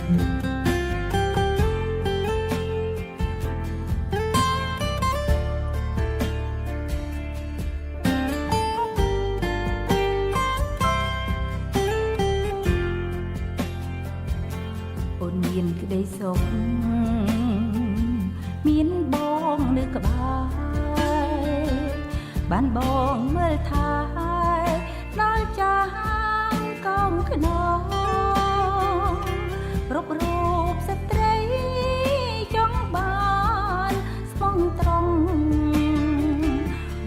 អូនមានក្តីសុខមានបងនៅក្បែរបានបងមើលថែដល់ចាស់កងខ្នងគ្រប់រូបស្ត្រីចង់បានស្មងត្រង់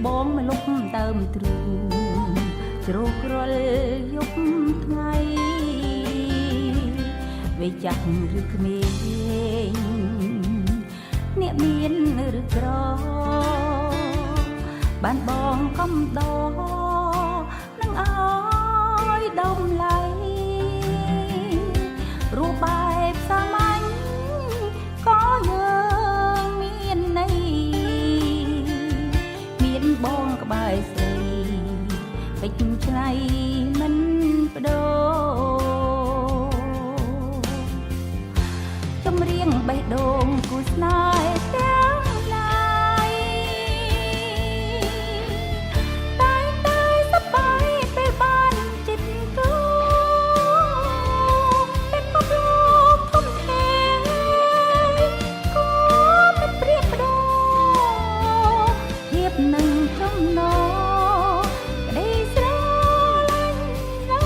បងមកលុបដើមទ្រូងជ្រោកគ្រលយប់ថ្ងៃវ័យចាស់ឬក្មេងអ្នកមានឬក្របានបងកំដរនឹងអើយដំឡៃរូបបែបសាមញ្ញក៏យើងមានន័យមានបងក្បែរស្រីពេចឆ្នៃមិនបដូរចម្រៀងបេះដូងគូស្នេហ៍ទាំងឡាយតែតែសប្បាយពេលបានចិត្តគូពេលមកលោកធំធេងក៏មិនប្រៀបប្រភាពនឹងចំណងក្តីស្រឡាញ់ឡើ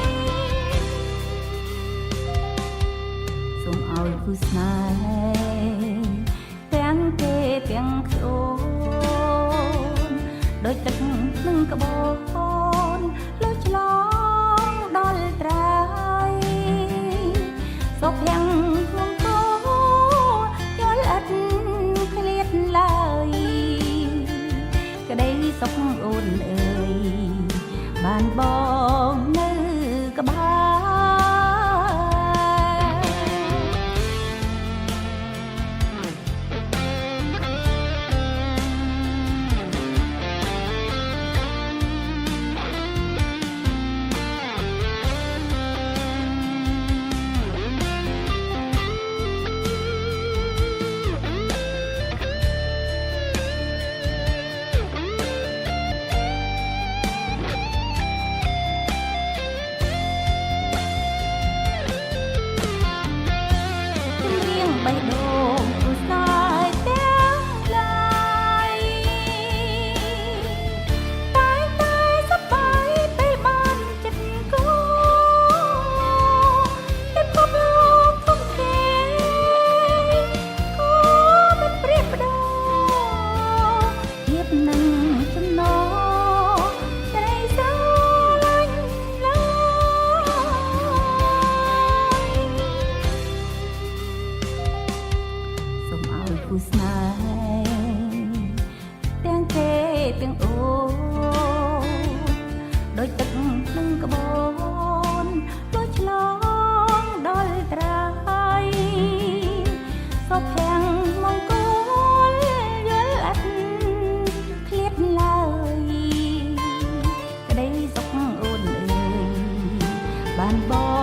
យសូមឲ្យគូស្នេហ៍ទាំងគេទាំងខ្លួនដូចទឹកនឹងក្បូនលុះឆ្លងដល់ត្រើយសុភ័ងក្នុងគោយល់ឥតឃ្លាតឡើយក្តីសុខអូនអើយបានបងនៅក្បែរបេះដូងគូស្នេហ៍ទាំងឡាយតែតែសប្បាយពេលបានចិត្តគូពេលពប់លោកធំធេងក៏មិនប្រៀបប្រភាពនឹងចំណងក្តីស្រឡាញ់ឡើយសូមឲ្យគូស្នេហ៍ទាំងគេទាំងអូនដូចទឹកនឹងក្បូនលុះឆ្លងដល់ត្រើយសុភ័ងមង្គលយល់ឥតឃ្លាតឡើយក្តីសុខអូនអើយបានបង